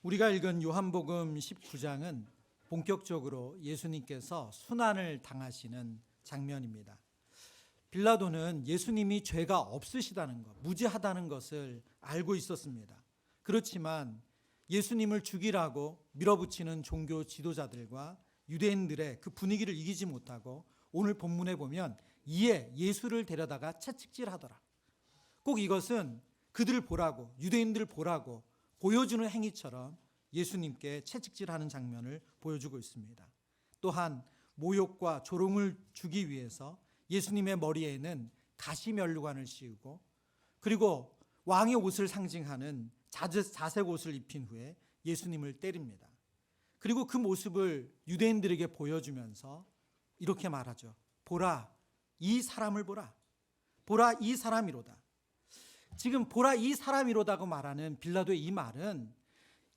우리가 읽은 요한복음 19장은 본격적으로 예수님께서 순환을 당하시는 장면입니다. 빌라도는 예수님이 죄가 없으시다는 것, 무죄하다는 것을 알고 있었습니다. 그렇지만 예수님을 죽이라고 밀어붙이는 종교 지도자들과 유대인들의 그 분위기를 이기지 못하고 오늘 본문에 보면 이에 예수를 데려다가 채찍질하더라. 꼭 이것은 그들을 보라고, 유대인들을 보라고 보여주는 행위처럼 예수님께 채찍질하는 장면을 보여주고 있습니다. 또한 모욕과 조롱을 주기 위해서 예수님의 머리에는 가시면류관을 씌우고 그리고 왕의 옷을 상징하는 자색 옷을 입힌 후에 예수님을 때립니다. 그리고 그 모습을 유대인들에게 보여주면서 이렇게 말하죠. 보라, 이 사람을 보라. 보라, 이 사람이로다. 지금 보라, 이 사람이로다고 말하는 빌라도의 이 말은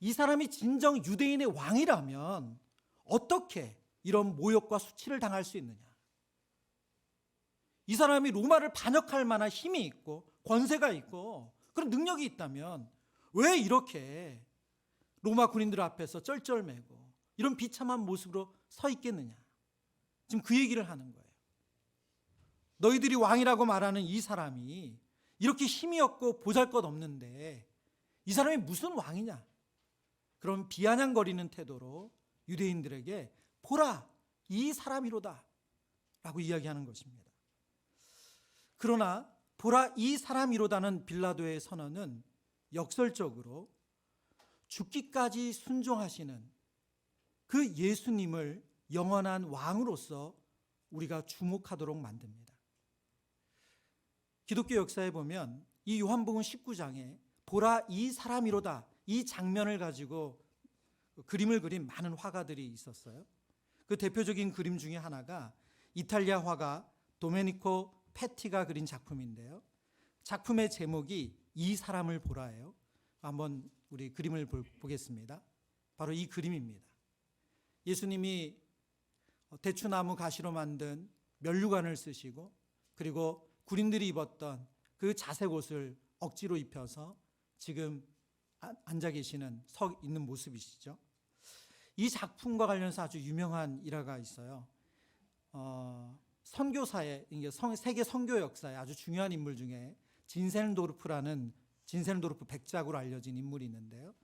이 사람이 진정 유대인의 왕이라면 어떻게 이런 모욕과 수치를 당할 수 있느냐. 이 사람이 로마를 반역할 만한 힘이 있고 권세가 있고 그런 능력이 있다면 왜 이렇게 로마 군인들 앞에서 쩔쩔매고 이런 비참한 모습으로 서 있겠느냐. 지금 그 얘기를 하는 거예요. 너희들이 왕이라고 말하는 이 사람이 이렇게 힘이 없고 보잘것없는데 이 사람이 무슨 왕이냐. 그런 비아냥거리는 태도로 유대인들에게 보라, 이 사람이로다 라고 이야기하는 것입니다. 그러나 보라, 이 사람이로다는 빌라도의 선언은 역설적으로 죽기까지 순종하시는 그 예수님을 영원한 왕으로서 우리가 주목하도록 만듭니다. 기독교 역사에 보면 이 요한복음 19장에 보라, 이 사람이로다 이 장면을 가지고 그림을 그린 많은 화가들이 있었어요. 그 대표적인 그림 중에 하나가 이탈리아 화가 도메니코 페티가 그린 작품인데요. 작품의 제목이 이 사람을 보라예요. 한번 우리 그림을 보겠습니다. 바로 이 그림입니다. 예수님이 대추나무 가시로 만든 면류관을 쓰시고 그리고 군인들이 입었던 그 자색 옷을 억지로 입혀서 지금 앉아 계시는 서 있는 모습이시죠. 이 작품과 관련해서 아주 유명한 일화가 있어요. 선교사의 세계 선교 역사의 아주 중요한 인물 중에 진셀도르프라는 진셀도르프 백작으로 알려진 인물이 있는데요.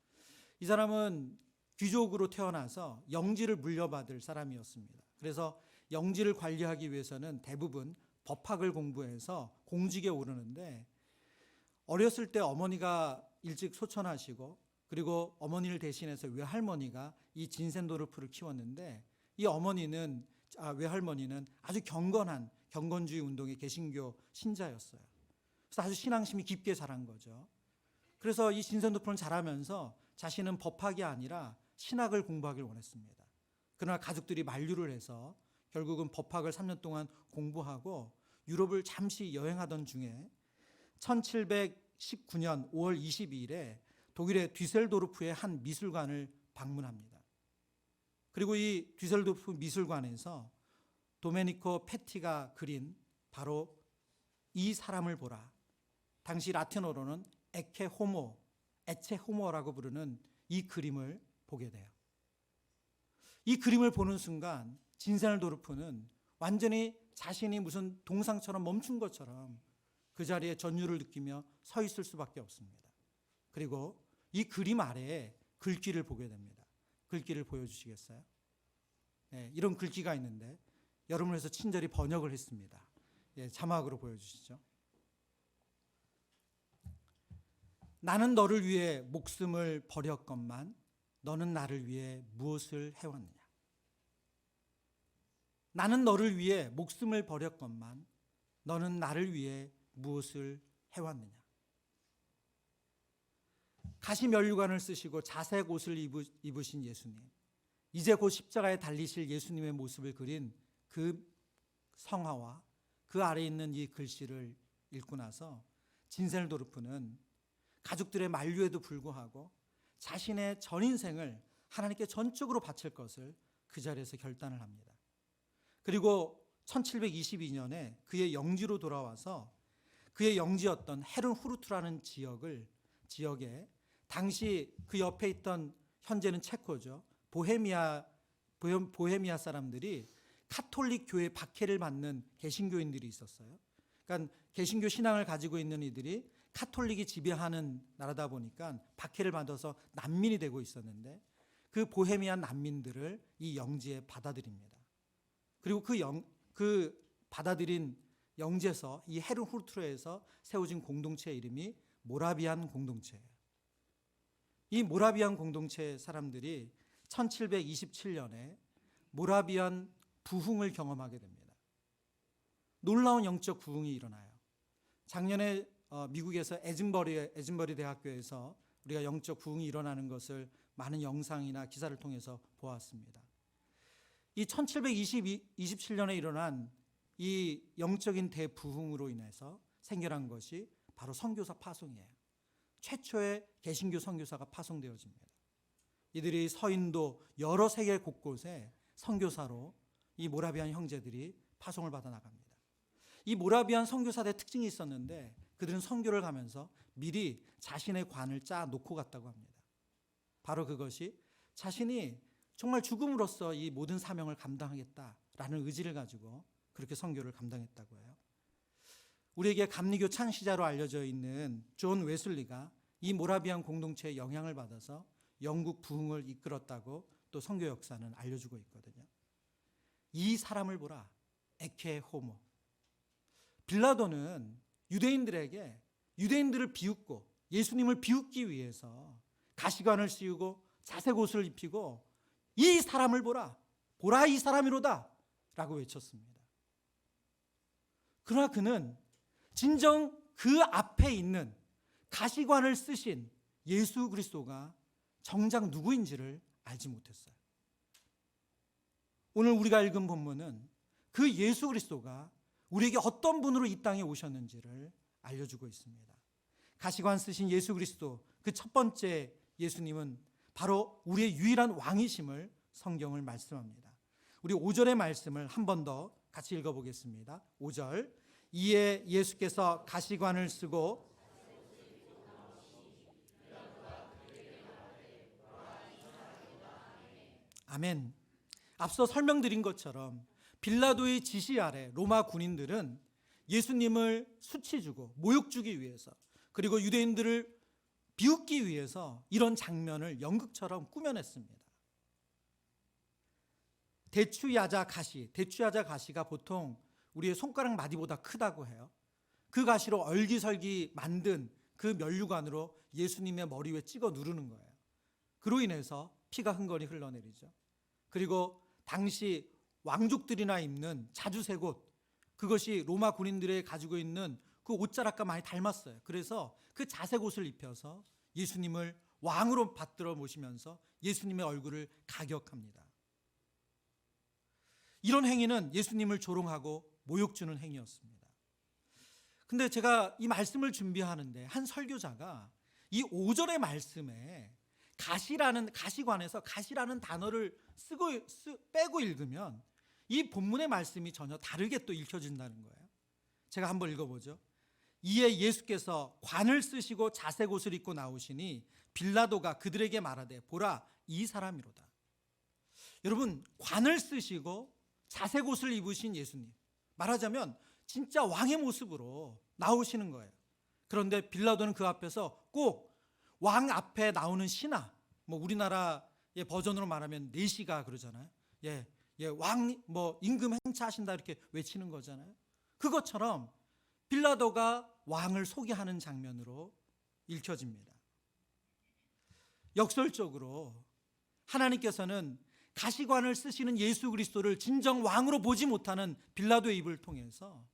이 사람은 귀족으로 태어나서 영지를 물려받을 사람이었습니다. 그래서 영지를 관리하기 위해서는 대부분 법학을 공부해서 공직에 오르는데 어렸을 때 어머니가 일찍 소천하시고 그리고 어머니를 대신해서 외할머니가 이 진센도르프를 키웠는데 이 외할머니는 아주 경건한 경건주의 운동의 개신교 신자였어요. 그래서 아주 신앙심이 깊게 자란 거죠. 그래서 이 진센도르프는 자라면서 자신은 법학이 아니라 신학을 공부하길 원했습니다. 그러나 가족들이 만류를 해서 결국은 법학을 3년 동안 공부하고 유럽을 잠시 여행하던 중에 1719년 5월 22일에 독일의 뒤셀도르프의 한 미술관을 방문합니다. 그리고 이 뒤셀도르프 미술관에서 도메니코 페티가 그린 바로 이 사람을 보라. 당시 라틴어로는 에체 호모라고 부르는 이 그림을 보게 돼요. 이 그림을 보는 순간 진셀도르프는 완전히 자신이 무슨 동상처럼 멈춘 것처럼 그 자리에 전율을 느끼며 서 있을 수밖에 없습니다. 그리고 이 그림 아래에 글귀를 보게 됩니다. 글귀를 보여주시겠어요? 네, 이런 글귀가 있는데 여러분을 위해서 친절히 번역을 했습니다. 자막으로 보여주시죠. 나는 너를 위해 목숨을 버렸건만 너는 나를 위해 무엇을 해왔느냐. 나는 너를 위해 목숨을 버렸건만 너는 나를 위해 무엇을 해왔느냐. 가시면류관을 쓰시고 자색 옷을 입으신 예수님, 이제 곧 십자가에 달리실 예수님의 모습을 그린 그 성화와 그 아래에 있는 이 글씨를 읽고 나서 진셀도르프는 가족들의 만류에도 불구하고 자신의 전 인생을 하나님께 전적으로 바칠 것을 그 자리에서 결단을 합니다. 그리고 1722년에 그의 영지로 돌아와서 그의 영지였던 헤른후르트라는 지역에 당시 그 옆에 있던 현재는 체코죠. 보헤미아 사람들이 카톨릭 교회 박해를 받는 개신교인들이 있었어요. 그러니까 개신교 신앙을 가지고 있는 이들이 카톨릭이 지배하는 나라다 보니까 박해를 받아서 난민이 되고 있었는데 그 보헤미아 난민들을 이 영지에 받아들입니다. 그리고 그 받아들인 영지에서 이 헤르후르트에서 세워진 공동체의 이름이 모라비안 공동체예요. 이 모라비안 공동체 사람들이 1727년에 모라비안 부흥을 경험하게 됩니다. 놀라운 영적 부흥이 일어나요. 작년에 미국에서 에진버리 대학교에서 우리가 영적 부흥이 일어나는 것을 많은 영상이나 기사를 통해서 보았습니다. 이 1727년에 일어난 이 영적인 대부흥으로 인해서 생겨난 것이 바로 선교사 파송이에요. 최초의 개신교 선교사가 파송되어집니다. 이들이 서인도 여러 세계 곳곳에 선교사로 이 모라비안 형제들이 파송을 받아 나갑니다. 이 모라비안 선교사들의 특징이 있었는데 그들은 선교를 가면서 미리 자신의 관을 짜 놓고 갔다고 합니다. 바로 그것이 자신이 정말 죽음으로써 이 모든 사명을 감당하겠다라는 의지를 가지고 그렇게 선교를 감당했다고 해요. 우리에게 감리교 창시자로 알려져 있는 존 웨슬리가 이 모라비안 공동체의 영향을 받아서 영국 부흥을 이끌었다고 또 선교 역사는 알려주고 있거든요. 이 사람을 보라, 에케 호모. 빌라도는 유대인들을 비웃고 예수님을 비웃기 위해서 가시관을 씌우고 자색 옷을 입히고 이 사람을 보라, 보라 이 사람이로다 라고 외쳤습니다. 그러나 그는 진정 그 앞에 있는 가시관을 쓰신 예수 그리스도가 정작 누구인지를 알지 못했어요. 오늘 우리가 읽은 본문은 그 예수 그리스도가 우리에게 어떤 분으로 이 땅에 오셨는지를 알려주고 있습니다. 가시관 쓰신 예수 그리스도, 그 첫 번째 예수님은 바로 우리의 유일한 왕이심을 성경을 말씀합니다. 우리 5절의 말씀을 한 번 더 같이 읽어보겠습니다. 5절. 이에 예수께서 가시관을 쓰고 아멘. 앞서 설명드린 것처럼 빌라도의 지시 아래 로마 군인들은 예수님을 수치 주고 모욕 주기 위해서 그리고 유대인들을 비웃기 위해서 이런 장면을 연극처럼 꾸며냈습니다. 대추야자 가시가 보통 우리의 손가락 마디보다 크다고 해요. 그 가시로 얼기설기 만든 그 면류관으로 예수님의 머리 위에 찍어 누르는 거예요. 그로 인해서 피가 흥건히 흘러내리죠. 그리고 당시 왕족들이나 입는 자주색 옷, 그것이 로마 군인들이 가지고 있는 그 옷자락과 많이 닮았어요. 그래서 그 자색 옷을 입혀서 예수님을 왕으로 받들어 모시면서 예수님의 얼굴을 가격합니다. 이런 행위는 예수님을 조롱하고 모욕 주는 행위였습니다. 근데 제가 이 말씀을 준비하는데 한 설교자가 이 5절의 말씀에 가시관에서 가시라는 단어를 빼고 읽으면 이 본문의 말씀이 전혀 다르게 또 읽혀진다는 거예요. 제가 한번 읽어보죠. 이에 예수께서 관을 쓰시고 자색 옷을 입고 나오시니 빌라도가 그들에게 말하되 보라 이 사람이로다. 여러분, 관을 쓰시고 자색 옷을 입으신 예수님, 말하자면 진짜 왕의 모습으로 나오시는 거예요. 그런데 빌라도는 그 앞에서 꼭 왕 앞에 나오는 신하, 우리나라의 버전으로 말하면 내시가 그러잖아요. 왕 임금 행차하신다 이렇게 외치는 거잖아요. 그것처럼 빌라도가 왕을 소개하는 장면으로 읽혀집니다. 역설적으로 하나님께서는 가시관을 쓰시는 예수 그리스도를 진정 왕으로 보지 못하는 빌라도의 입을 통해서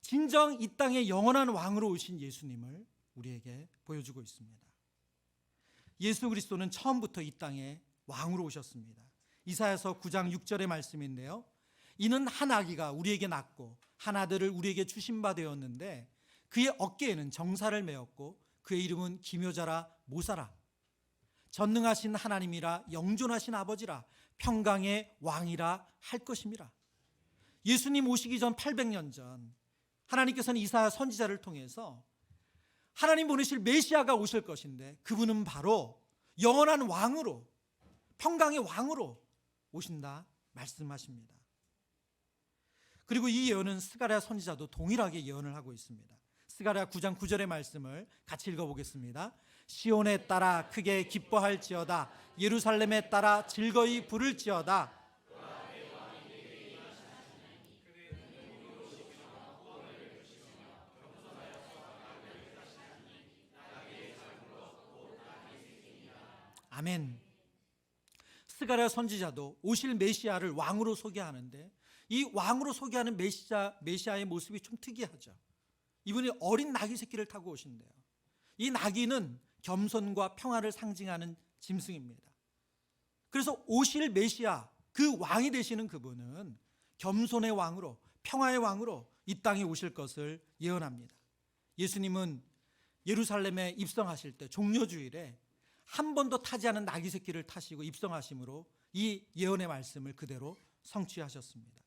진정 이 땅의 영원한 왕으로 오신 예수님을 우리에게 보여주고 있습니다. 예수 그리스도는 처음부터 이 땅에 왕으로 오셨습니다. 이사야서 9장 6절의 말씀인데요. 이는 한 아기가 우리에게 낳고 한 아들을 우리에게 주신 바 되었는데 그의 어깨에는 정사를 메었고 그의 이름은 기묘자라 모사라 전능하신 하나님이라 영존하신 아버지라 평강의 왕이라 할 것임이라. 예수님 오시기 전 800년 전 하나님께서는 이사야 선지자를 통해서 하나님 보내실 메시아가 오실 것인데 그분은 바로 영원한 왕으로 평강의 왕으로 오신다 말씀하십니다. 그리고 이 예언은 스가랴 선지자도 동일하게 예언을 하고 있습니다. 스가랴 9장 9절의 말씀을 같이 읽어보겠습니다. 시온에 따라 크게 기뻐할지어다. 예루살렘에 따라 즐거이 부를지어다. 아멘. 스가랴 선지자도 오실 메시아를 왕으로 소개하는데 이 왕으로 소개하는 메시아의 모습이 좀 특이하죠. 이분이 어린 나귀 새끼를 타고 오신대요. 이 나귀는 겸손과 평화를 상징하는 짐승입니다. 그래서 오실 메시아, 그 왕이 되시는 그분은 겸손의 왕으로, 평화의 왕으로 이 땅에 오실 것을 예언합니다. 예수님은 예루살렘에 입성하실 때 종려주일에 한 번도 타지 않은 나귀 새끼를 타시고 입성하심으로 이 예언의 말씀을 그대로 성취하셨습니다.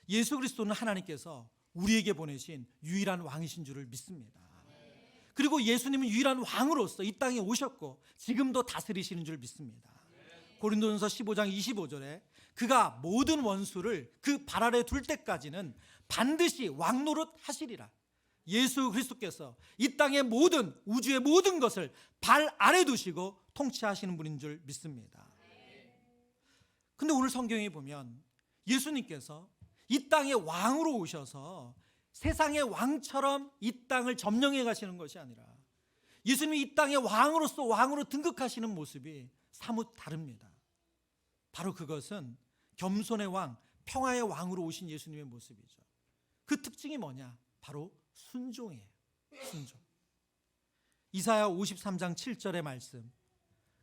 예수 그리스도는 하나님께서 우리에게 보내신 유일한 왕이신 줄을 믿습니다. 그리고 예수님은 유일한 왕으로서 이 땅에 오셨고 지금도 다스리시는 줄 믿습니다. 고린도전서 15장 25절에 그가 모든 원수를 그 발 아래 둘 때까지는 반드시 왕노릇 하시리라. 예수 그리스도께서 이 땅의 모든, 우주의 모든 것을 발 아래 두시고 통치하시는 분인 줄 믿습니다. 근데 오늘 성경에 보면 예수님께서 이 땅의 왕으로 오셔서 세상의 왕처럼 이 땅을 점령해 가시는 것이 아니라 예수님이 이 땅의 왕으로서 왕으로 등극하시는 모습이 사뭇 다릅니다. 바로 그것은 겸손의 왕, 평화의 왕으로 오신 예수님의 모습이죠. 그 특징이 뭐냐? 바로 순종이에요. 순종. 이사야 53장 7절의 말씀.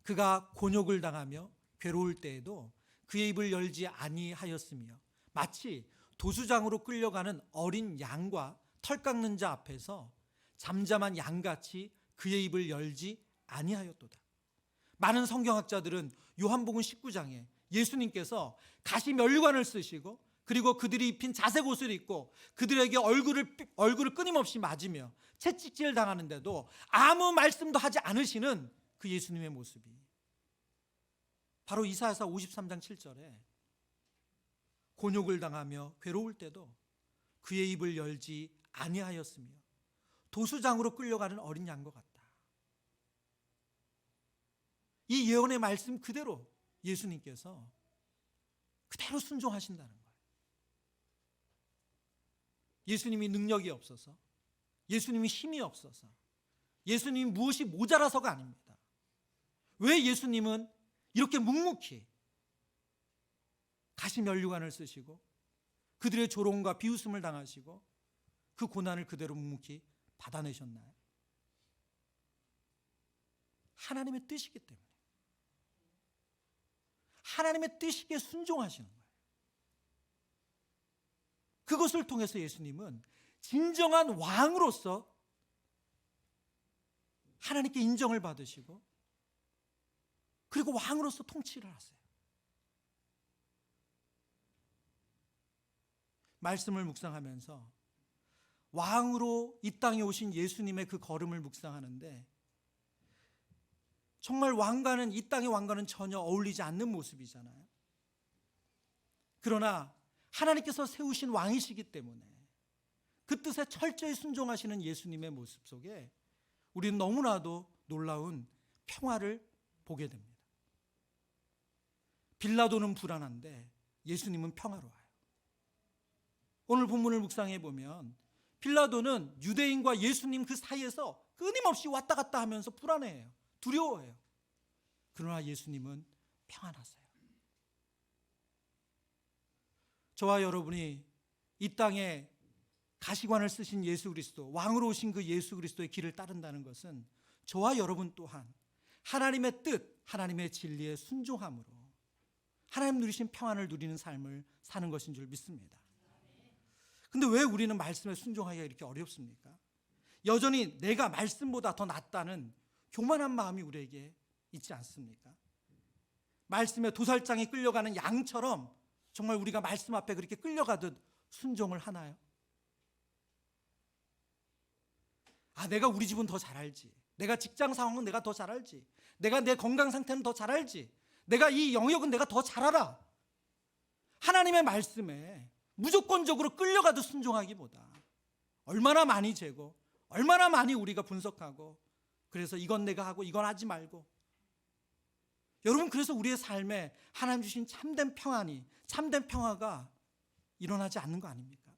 그가 곤욕을 당하며 괴로울 때에도 그의 입을 열지 아니하였으며 마치 도수장으로 끌려가는 어린 양과 털 깎는 자 앞에서 잠잠한 양같이 그의 입을 열지 아니하였도다. 많은 성경학자들은 요한복음 19장에 예수님께서 가시 면류관을 쓰시고 그리고 그들이 입힌 자색 옷을 입고 그들에게 얼굴을 끊임없이 맞으며 채찍질 당하는데도 아무 말씀도 하지 않으시는 그 예수님의 모습이 바로 이사야서 53장 7절에 곤욕을 당하며 괴로울 때도 그의 입을 열지 아니하였으며 도수장으로 끌려가는 어린 양과 같다. 이 예언의 말씀 그대로 예수님께서 그대로 순종하신다는 거예요. 예수님이 능력이 없어서, 예수님이 힘이 없어서, 예수님이 무엇이 모자라서가 아닙니다. 왜 예수님은 이렇게 묵묵히 가시 면류관을 쓰시고 그들의 조롱과 비웃음을 당하시고 그 고난을 그대로 묵묵히 받아내셨나요? 하나님의 뜻이기 때문에, 하나님의 뜻에 순종하시는 거예요. 그것을 통해서 예수님은 진정한 왕으로서 하나님께 인정을 받으시고 그리고 왕으로서 통치를 하세요. 말씀을 묵상하면서 왕으로 이 땅에 오신 예수님의 그 걸음을 묵상하는데 정말 왕과는, 이 땅의 왕과는 전혀 어울리지 않는 모습이잖아요. 그러나 하나님께서 세우신 왕이시기 때문에 그 뜻에 철저히 순종하시는 예수님의 모습 속에 우리는 너무나도 놀라운 평화를 보게 됩니다. 빌라도는 불안한데 예수님은 평화로워요. 오늘 본문을 묵상해 보면 빌라도는 유대인과 예수님 그 사이에서 끊임없이 왔다 갔다 하면서 불안해해요. 두려워해요. 그러나 예수님은 평안하세요. 저와 여러분이 이 땅에 가시관을 쓰신 예수 그리스도, 왕으로 오신 그 예수 그리스도의 길을 따른다는 것은 저와 여러분 또한 하나님의 뜻, 하나님의 진리에 순종함으로 하나님 누리신 평안을 누리는 삶을 사는 것인 줄 믿습니다. 근데 왜 우리는 말씀에 순종하기가 이렇게 어렵습니까? 여전히 내가 말씀보다 더 낫다는 교만한 마음이 우리에게 있지 않습니까? 말씀에 도살장에 끌려가는 양처럼 정말 우리가 말씀 앞에 그렇게 끌려가듯 순종을 하나요? 내가 우리 집은 더 잘 알지. 내가 직장 상황은 내가 더 잘 알지. 내가 내 건강 상태는 더 잘 알지. 내가 이 영역은 내가 더 잘 알아. 하나님의 말씀에 무조건적으로 끌려가도 순종하기보다 얼마나 많이 재고 얼마나 많이 우리가 분석하고 그래서 이건 내가 하고 이건 하지 말고 여러분 그래서 우리의 삶에 하나님 주신 참된 평안이 참된 평화가 일어나지 않는 거 아닙니까?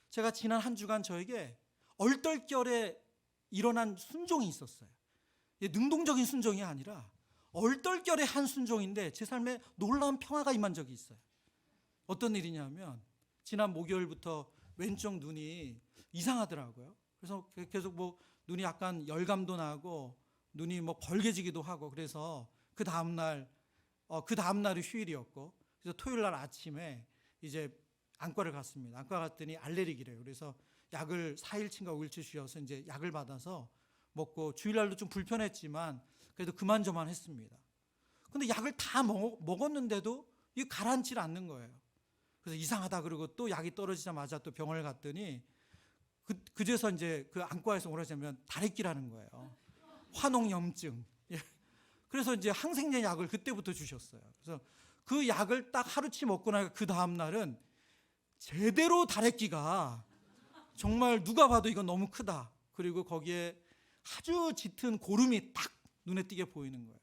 제가 지난 한 주간 저에게 얼떨결에 일어난 순종이 있었어요. 능동적인 순종이 아니라 얼떨결에 한 순종인데 제 삶에 놀라운 평화가 임한 적이 있어요. 어떤 일이냐면 지난 목요일부터 왼쪽 눈이 이상하더라고요. 그래서 계속 눈이 약간 열감도 나고 눈이 벌개지기도 하고 그래서 그 다음날이 휴일이었고 그래서 토요일 날 아침에 이제 안과를 갔습니다. 안과 갔더니 알레르기래요. 그래서 약을 4일치인가 5일치 주셔서 이제 약을 받아서 먹고 주일날도 좀 불편했지만 그래도 그만저만 했습니다. 근데 약을 다 먹었는데도 이게 가라앉질 않는 거예요. 그래서 이상하다 그러고 또 약이 떨어지자마자 또 병원을 갔더니 그제서 이제 그 안과에서 오라자면 다래끼라는 거예요. 화농염증. 그래서 이제 항생제 약을 그때부터 주셨어요. 그래서 그 약을 딱 하루치 먹고 나니까 그 다음 날은 제대로 다래끼가 정말 누가 봐도 이건 너무 크다. 그리고 거기에 아주 짙은 고름이 딱 눈에 띄게 보이는 거예요.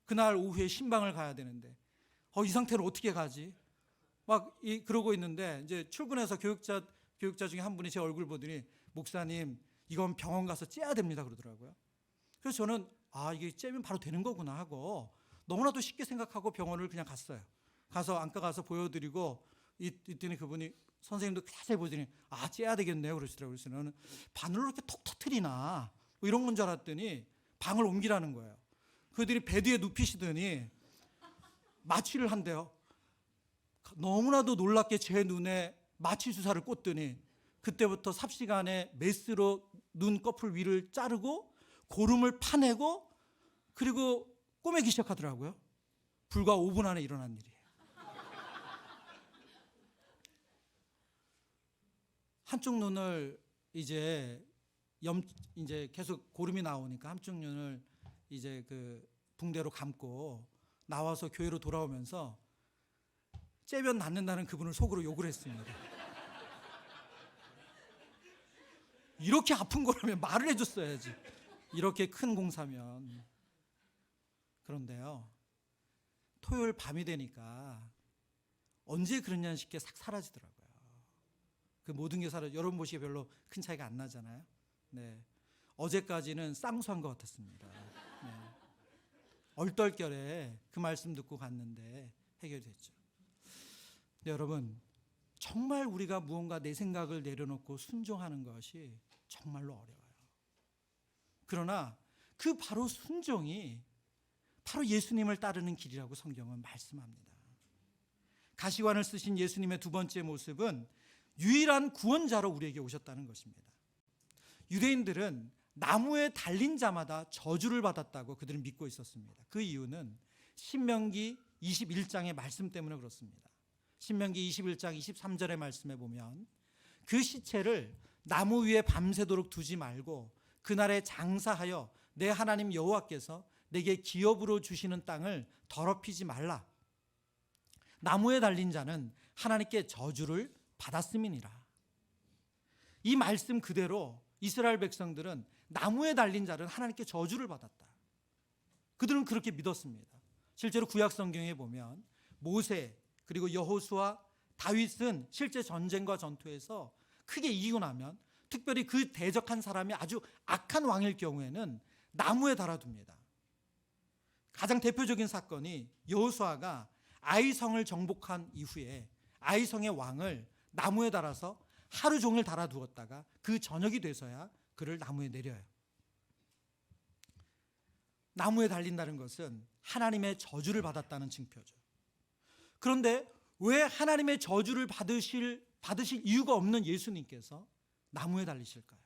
그날 오후에 신방을 가야 되는데 이 상태로 어떻게 가지? 그러고 있는데 이제 출근해서 교육자 중에 한 분이 제 얼굴 보더니 목사님 이건 병원 가서 째야 됩니다 그러더라고요. 그래서 저는 이게 째면 바로 되는 거구나 하고 너무나도 쉽게 생각하고 병원을 그냥 갔어요. 가서 안과 가서 보여드리고 있더니 그분이 선생님도 자세히 보더니 째야 되겠네요 그러시더라고요. 그래서 저는 바늘로 이렇게 톡 터트리나 이런 건 줄 알았더니 방을 옮기라는 거예요. 그들이 베드에 눕히시더니 마취를 한대요. 너무나도 놀랍게 제 눈에 마취 주사를 꽂더니 그때부터 삽시간에 메스로 눈꺼풀 위를 자르고 고름을 파내고 그리고 꼬매기 시작하더라고요. 불과 5분 안에 일어난 일이에요. 한쪽 눈을 이제 계속 고름이 나오니까 한쪽 눈을 이제 그 붕대로 감고 나와서 교회로 돌아오면서 째면 낫는다는 그분을 속으로 욕을 했습니다. 이렇게 아픈 거라면 말을 해줬어야지. 이렇게 큰 공사면. 그런데요, 토요일 밤이 되니까 언제 그랬냐는 식게 싹 사라지더라고요. 그 모든 게 여러분 보시기에 별로 큰 차이가 안 나잖아요. 네. 어제까지는 쌍수한 것 같았습니다. 네. 얼떨결에 그 말씀 듣고 갔는데 해결이 됐죠. 네, 여러분 정말 우리가 무언가 내 생각을 내려놓고 순종하는 것이 정말로 어려워요. 그러나 그 바로 순종이 바로 예수님을 따르는 길이라고 성경은 말씀합니다. 가시관을 쓰신 예수님의 두 번째 모습은 유일한 구원자로 우리에게 오셨다는 것입니다. 유대인들은 나무에 달린 자마다 저주를 받았다고 그들은 믿고 있었습니다. 그 이유는 신명기 21장의 말씀 때문에 그렇습니다. 신명기 21장 23절의 말씀에 보면 그 시체를 나무 위에 밤새도록 두지 말고 그날에 장사하여 내 하나님 여호와께서 내게 기업으로 주시는 땅을 더럽히지 말라. 나무에 달린 자는 하나님께 저주를 받았음이니라. 이 말씀 그대로 이스라엘 백성들은 나무에 달린 자는 하나님께 저주를 받았다. 그들은 그렇게 믿었습니다. 실제로 구약 성경에 보면 모세 그리고 여호수아 다윗은 실제 전쟁과 전투에서 크게 이기고 나면 특별히 그 대적한 사람이 아주 악한 왕일 경우에는 나무에 달아둡니다. 가장 대표적인 사건이 여호수아가 아이성을 정복한 이후에 아이성의 왕을 나무에 달아서 하루 종일 달아두었다가 그 저녁이 돼서야 그를 나무에 내려요. 나무에 달린다는 것은 하나님의 저주를 받았다는 징표죠. 그런데 왜 하나님의 저주를 받으실 이유가 없는 예수님께서 나무에 달리실까요?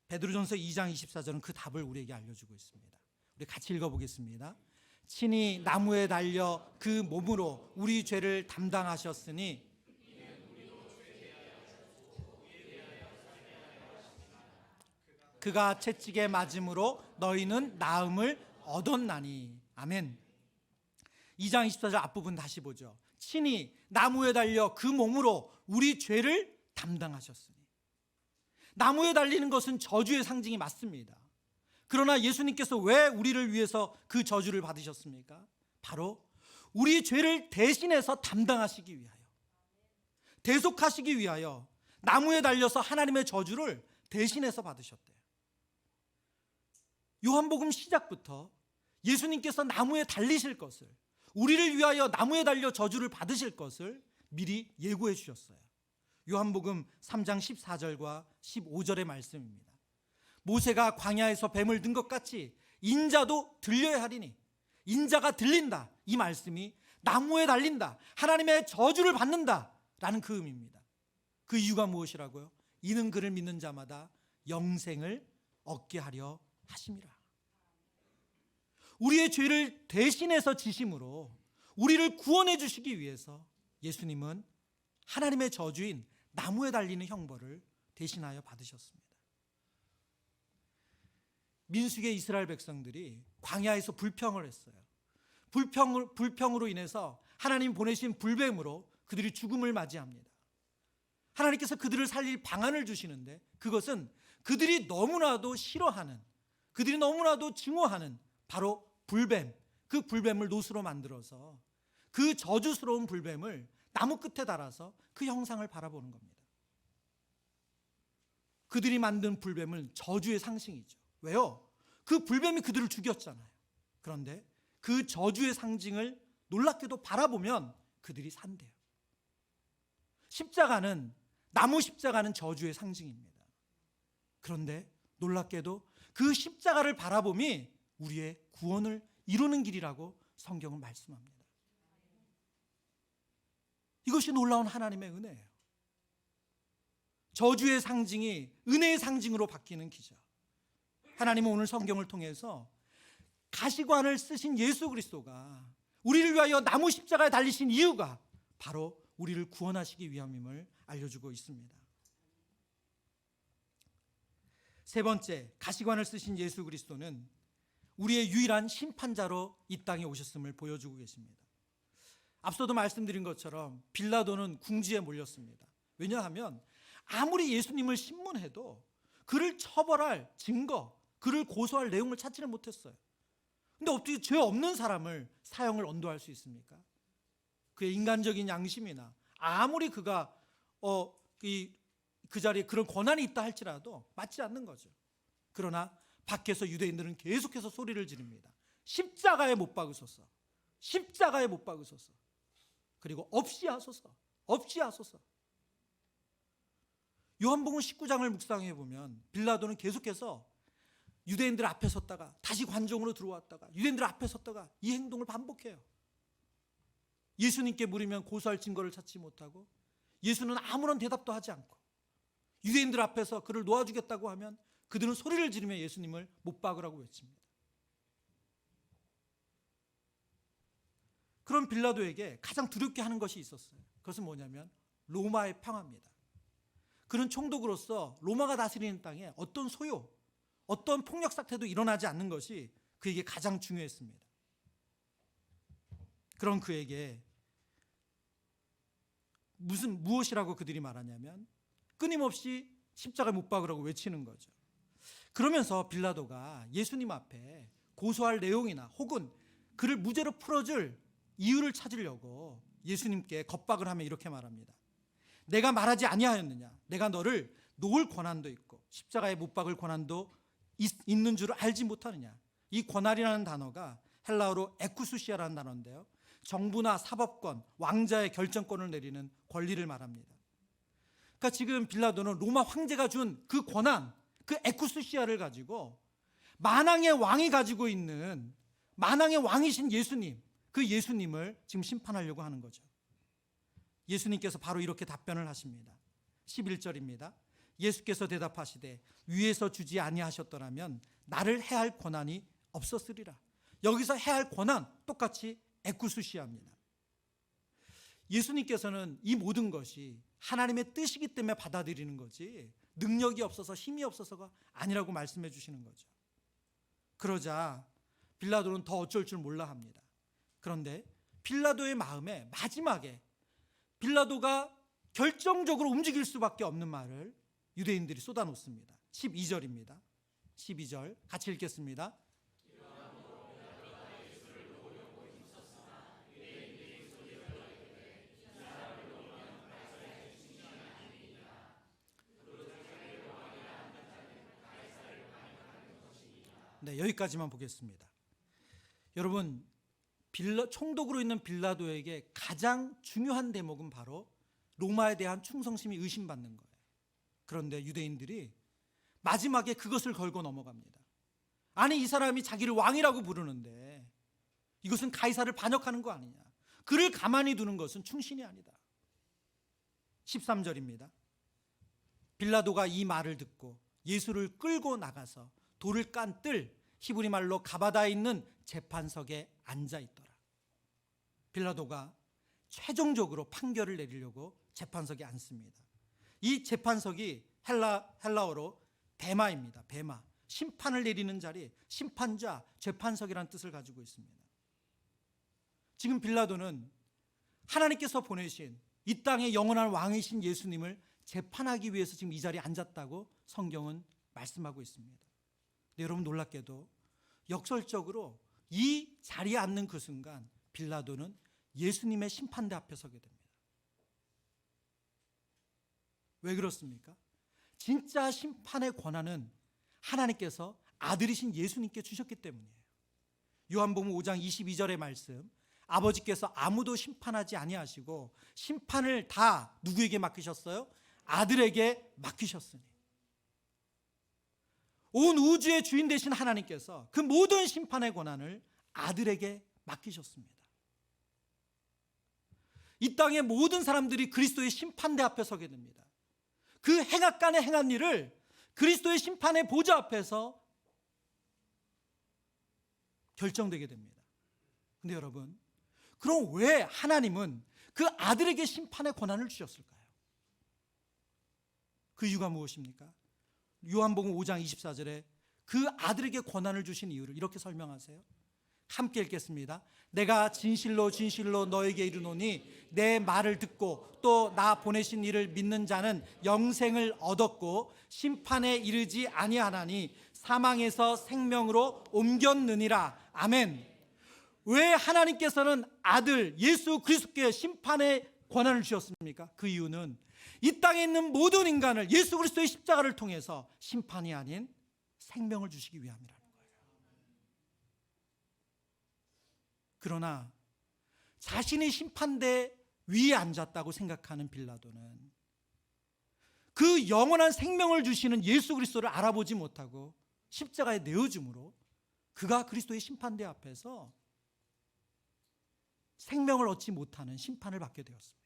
베드로전서 2장 24절은 그 답을 우리에게 알려주고 있습니다. 우리 같이 읽어보겠습니다. 친히 나무에 달려 그 몸으로 우리 죄를 담당하셨으니 그가 채찍에 맞음으로 너희는 나음을 얻었나니. 아멘. 2장 24절 앞부분 다시 보죠. 친히 나무에 달려 그 몸으로 우리 죄를 담당하셨으니. 나무에 달리는 것은 저주의 상징이 맞습니다. 그러나 예수님께서 왜 우리를 위해서 그 저주를 받으셨습니까? 바로 우리 죄를 대신해서 담당하시기 위하여, 대속하시기 위하여 나무에 달려서 하나님의 저주를 대신해서 받으셨대요. 요한복음 시작부터 예수님께서 나무에 달리실 것을, 우리를 위하여 나무에 달려 저주를 받으실 것을 미리 예고해 주셨어요. 요한복음 3장 14절과 15절의 말씀입니다. 모세가 광야에서 뱀을 든 것 같이 인자도 들려야 하리니, 인자가 들린다, 이 말씀이 나무에 달린다, 하나님의 저주를 받는다 라는 그 의미입니다. 그 이유가 무엇이라고요? 이는 그를 믿는 자마다 영생을 얻게 하려 하심이라. 우리의 죄를 대신해서 지심으로 우리를 구원해 주시기 위해서 예수님은 하나님의 저주인 나무에 달리는 형벌을 대신하여 받으셨습니다. 민수기의 이스라엘 백성들이 광야에서 불평을 했어요. 불평으로 인해서 하나님 보내신 불뱀으로 그들이 죽음을 맞이합니다. 하나님께서 그들을 살릴 방안을 주시는데 그것은 그들이 너무나도 싫어하는, 그들이 너무나도 증오하는 바로 불뱀, 그 불뱀을 노수로 만들어서 그 저주스러운 불뱀을 나무 끝에 달아서 그 형상을 바라보는 겁니다. 그들이 만든 불뱀은 저주의 상징이죠. 왜요? 그 불뱀이 그들을 죽였잖아요. 그런데 그 저주의 상징을 놀랍게도 바라보면 그들이 산대요. 십자가는, 나무 십자가는 저주의 상징입니다. 그런데 놀랍게도 그 십자가를 바라봄이 우리의 구원을 이루는 길이라고 성경은 말씀합니다. 이것이 놀라운 하나님의 은혜예요. 저주의 상징이 은혜의 상징으로 바뀌는 기적. 하나님은 오늘 성경을 통해서 가시관을 쓰신 예수 그리스도가 우리를 위하여 나무 십자가에 달리신 이유가 바로 우리를 구원하시기 위함임을 알려주고 있습니다. 세 번째, 가시관을 쓰신 예수 그리스도는 우리의 유일한 심판자로 이 땅에 오셨음을 보여주고 계십니다. 앞서도 말씀드린 것처럼 빌라도는 궁지에 몰렸습니다. 왜냐하면 아무리 예수님을 신문해도 그를 처벌할 증거, 그를 고소할 내용을 찾지를 못했어요. 근데 어떻게 죄 없는 사람을 사형을 언도할 수 있습니까? 그의 인간적인 양심이나 아무리 그가 그 자리에 그런 권한이 있다 할지라도 맞지 않는 거죠. 그러나 밖에서 유대인들은 계속해서 소리를 지릅니다. 십자가에 못 박으소서, 십자가에 못 박으소서, 그리고 없이 하소서, 없이 하소서. 요한복음 19장을 묵상해 보면 빌라도는 계속해서 유대인들 앞에 섰다가 다시 관중으로 들어왔다가 유대인들 앞에 섰다가 이 행동을 반복해요. 예수님께 물으면 고소할 증거를 찾지 못하고 예수는 아무런 대답도 하지 않고 유대인들 앞에서 그를 놓아주겠다고 하면 그들은 소리를 지르며 예수님을 못 박으라고 외칩니다. 그런 빌라도에게 가장 두렵게 하는 것이 있었어요. 그것은 뭐냐면 로마의 평화입니다. 그는 총독으로서 로마가 다스리는 땅에 어떤 소요, 어떤 폭력 사태도 일어나지 않는 것이 그에게 가장 중요했습니다. 그런 그에게 무엇이라고 그들이 말하냐면 끊임없이 십자가에 못 박으라고 외치는 거죠. 그러면서 빌라도가 예수님 앞에 고소할 내용이나 혹은 그를 무죄로 풀어줄 이유를 찾으려고 예수님께 겁박을 하며 이렇게 말합니다. 내가 말하지 아니하였느냐? 내가 너를 놓을 권한도 있고 십자가에 못 박을 권한도 있는 줄 알지 못하느냐? 이 권한이라는 단어가 헬라어로 에쿠수시아라는 단어인데요, 정부나 사법권, 왕자의 결정권을 내리는 권리를 말합니다. 그러니까 지금 빌라도는 로마 황제가 준 그 권한, 그 에쿠수시아를 가지고 만왕의 왕이 가지고 있는, 만왕의 왕이신 예수님, 그 예수님을 지금 심판하려고 하는 거죠. 예수님께서 바로 이렇게 답변을 하십니다. 11절입니다. 예수께서 대답하시되 위에서 주지 아니하셨더라면 나를 해할 권한이 없었으리라. 여기서 해할 권한 똑같이 에쿠수시아입니다. 예수님께서는 이 모든 것이 하나님의 뜻이기 때문에 받아들이는 거지 능력이 없어서 힘이 없어서가 아니라고 말씀해 주시는 거죠. 그러자 빌라도는 더 어쩔 줄 몰라 합니다. 그런데 빌라도의 마음에 마지막에 빌라도가 결정적으로 움직일 수밖에 없는 말을 유대인들이 쏟아놓습니다. 12절입니다. 12절 같이 읽겠습니다. 네, 여기까지만 보겠습니다. 여러분, 총독으로 있는 빌라도에게 가장 중요한 대목은 바로 로마에 대한 충성심이 의심받는 거예요. 그런데 유대인들이 마지막에 그것을 걸고 넘어갑니다. 아니, 이 사람이 자기를 왕이라고 부르는데 이것은 가이사를 반역하는 거 아니냐. 그를 가만히 두는 것은 충신이 아니다. 13절입니다. 빌라도가 이 말을 듣고 예수를 끌고 나가서 돌을 깐 뜰 히브리 말로 가바다에 있는 재판석에 앉아 있더라. 빌라도가 최종적으로 판결을 내리려고 재판석에 앉습니다. 이 재판석이 헬라어로 베마입니다. 베마. 심판을 내리는 자리, 심판자, 재판석이라는 뜻을 가지고 있습니다. 지금 빌라도는 하나님께서 보내신 이 땅의 영원한 왕이신 예수님을 재판하기 위해서 지금 이 자리에 앉았다고 성경은 말씀하고 있습니다. 근데 여러분, 놀랍게도 역설적으로 이 자리에 앉는 그 순간 빌라도는 예수님의 심판대 앞에 서게 됩니다. 왜 그렇습니까? 진짜 심판의 권한은 하나님께서 아들이신 예수님께 주셨기 때문이에요. 요한복음 5장 22절의 말씀, 아버지께서 아무도 심판하지 아니하시고 심판을 다 누구에게 맡기셨어요? 아들에게 맡기셨으니. 온 우주의 주인 되신 하나님께서 그 모든 심판의 권한을 아들에게 맡기셨습니다. 이 땅의 모든 사람들이 그리스도의 심판대 앞에 서게 됩니다. 그 행악간에 행한 일을 그리스도의 심판의 보좌 앞에서 결정되게 됩니다. 근데 여러분, 그럼 왜 하나님은 그 아들에게 심판의 권한을 주셨을까요? 그 이유가 무엇입니까? 요한복음 5장 24절에 그 아들에게 권한을 주신 이유를 이렇게 설명하세요. 함께 읽겠습니다. 내가 진실로 진실로 너에게 이르노니 내 말을 듣고 또 나 보내신 이를 믿는 자는 영생을 얻었고 심판에 이르지 아니하나니 사망에서 생명으로 옮겼느니라. 아멘. 왜 하나님께서는 아들 예수 그리스도께 심판의 권한을 주셨습니까? 그 이유는 이 땅에 있는 모든 인간을 예수 그리스도의 십자가를 통해서 심판이 아닌 생명을 주시기 위함이라는 거예요. 그러나 자신이 심판대 위에 앉았다고 생각하는 빌라도는 그 영원한 생명을 주시는 예수 그리스도를 알아보지 못하고 십자가에 내어줌으로 그가 그리스도의 심판대 앞에서 생명을 얻지 못하는 심판을 받게 되었습니다.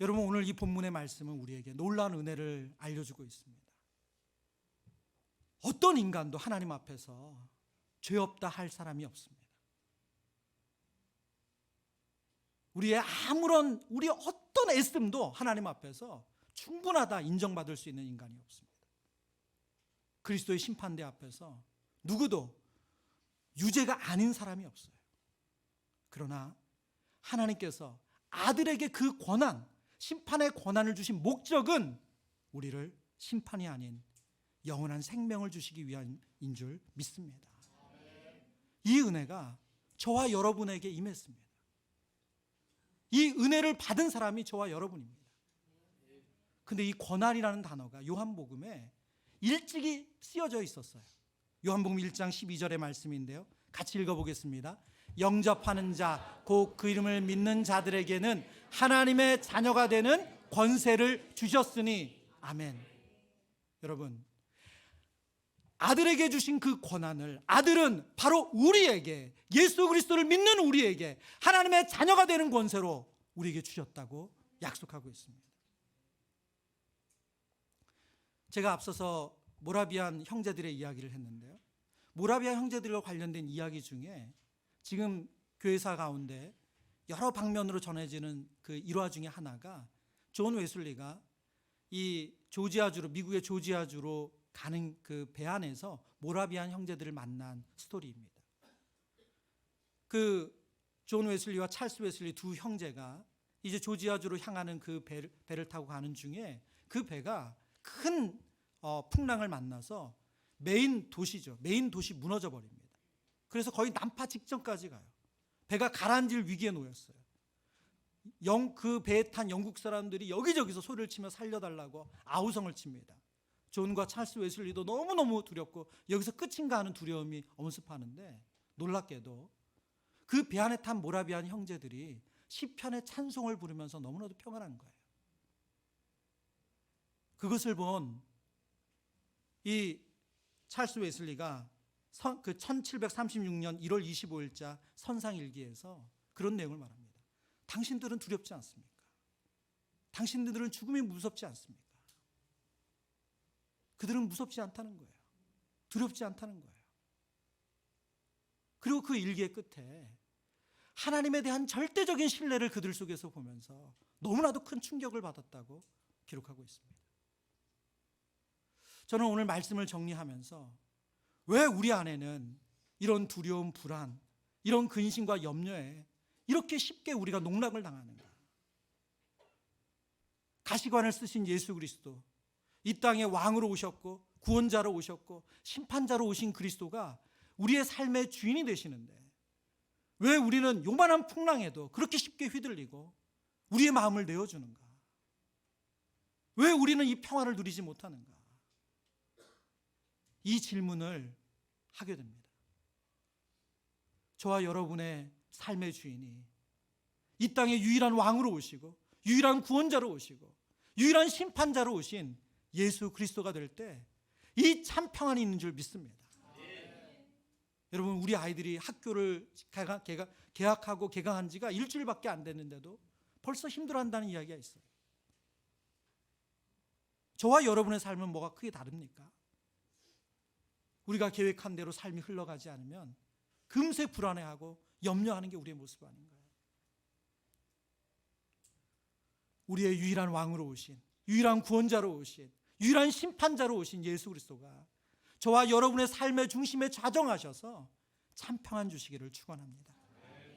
여러분, 오늘 이 본문의 말씀은 우리에게 놀라운 은혜를 알려주고 있습니다. 어떤 인간도 하나님 앞에서 죄 없다 할 사람이 없습니다. 우리의 우리 어떤 애씀도 하나님 앞에서 충분하다 인정받을 수 있는 인간이 없습니다. 그리스도의 심판대 앞에서 누구도 유죄가 아닌 사람이 없어요. 그러나 하나님께서 아들에게 그 권한, 심판의 권한을 주신 목적은 우리를 심판이 아닌 영원한 생명을 주시기 위함인 줄 믿습니다. 이 은혜가 저와 여러분에게 임했습니다. 이 은혜를 받은 사람이 저와 여러분입니다. 근데 이 권한이라는 단어가 요한복음에 일찍이 쓰여져 있었어요. 요한복음 1장 12절의 말씀인데요. 같이 읽어보겠습니다. 영접하는 자, 곧 그 이름을 믿는 자들에게는 하나님의 자녀가 되는 권세를 주셨으니. 아멘. 여러분, 아들에게 주신 그 권한을 아들은 바로 우리에게, 예수 그리스도를 믿는 우리에게 하나님의 자녀가 되는 권세로 우리에게 주셨다고 약속하고 있습니다. 제가 앞서서 모라비안 형제들의 이야기를 했는데요. 모라비안 형제들과 관련된 이야기 중에 지금 교회사 가운데 여러 방면으로 전해지는 그 일화 중에 하나가 존 웨슬리가 이 조지아주로, 미국의 조지아주로 가는 그 배 안에서 모라비안 형제들을 만난 스토리입니다. 그 존 웨슬리와 찰스 웨슬리 두 형제가 이제 조지아주로 향하는 그 배를 타고 가는 중에 그 배가 큰 풍랑을 만나서 메인 도시죠. 메인 도시 무너져 버립니다. 그래서 거의 난파 직전까지 가요. 배가 가라앉을 위기에 놓였어요. 그 배에 탄 영국 사람들이 여기저기서 소리를 치며 살려달라고 아우성을 칩니다. 존과 찰스 웨슬리도 너무너무 두렵고 여기서 끝인가 하는 두려움이 엄습하는데, 놀랍게도 그 배 안에 탄 모라비안 형제들이 시편의 찬송을 부르면서 너무나도 평안한 거예요. 그것을 본 이 찰스 웨슬리가 그 1736년 1월 25일자 선상일기에서 그런 내용을 말합니다. 당신들은 두렵지 않습니까? 당신들은 죽음이 무섭지 않습니까? 그들은 무섭지 않다는 거예요. 두렵지 않다는 거예요. 그리고 그 일기의 끝에 하나님에 대한 절대적인 신뢰를 그들 속에서 보면서 너무나도 큰 충격을 받았다고 기록하고 있습니다. 저는 오늘 말씀을 정리하면서 왜 우리 안에는 이런 두려움, 불안, 이런 근심과 염려에 이렇게 쉽게 우리가 농락을 당하는가? 가시관을 쓰신 예수 그리스도, 이 땅에 왕으로 오셨고 구원자로 오셨고 심판자로 오신 그리스도가 우리의 삶의 주인이 되시는데 왜 우리는 요만한 풍랑에도 그렇게 쉽게 휘둘리고 우리의 마음을 내어주는가? 왜 우리는 이 평화를 누리지 못하는가? 이 질문을 하게 됩니다. 저와 여러분의 삶의 주인이 이 땅의 유일한 왕으로 오시고 유일한 구원자로 오시고 유일한 심판자로 오신 예수 그리스도가 될 때 이 참 평안이 있는 줄 믿습니다. 여러분, 우리 아이들이 학교를 개학하고 개강한 지가 일주일밖에 안 됐는데도 벌써 힘들어한다는 이야기가 있어요. 저와 여러분의 삶은 뭐가 크게 다릅니까? 우리가 계획한 대로 삶이 흘러가지 않으면 금세 불안해하고 염려하는 게 우리의 모습 아닌가요? 우리의 유일한 왕으로 오신, 유일한 구원자로 오신, 유일한 심판자로 오신 예수 그리스도가 저와 여러분의 삶의 중심에 좌정하셔서 참 평안 주시기를 축원합니다.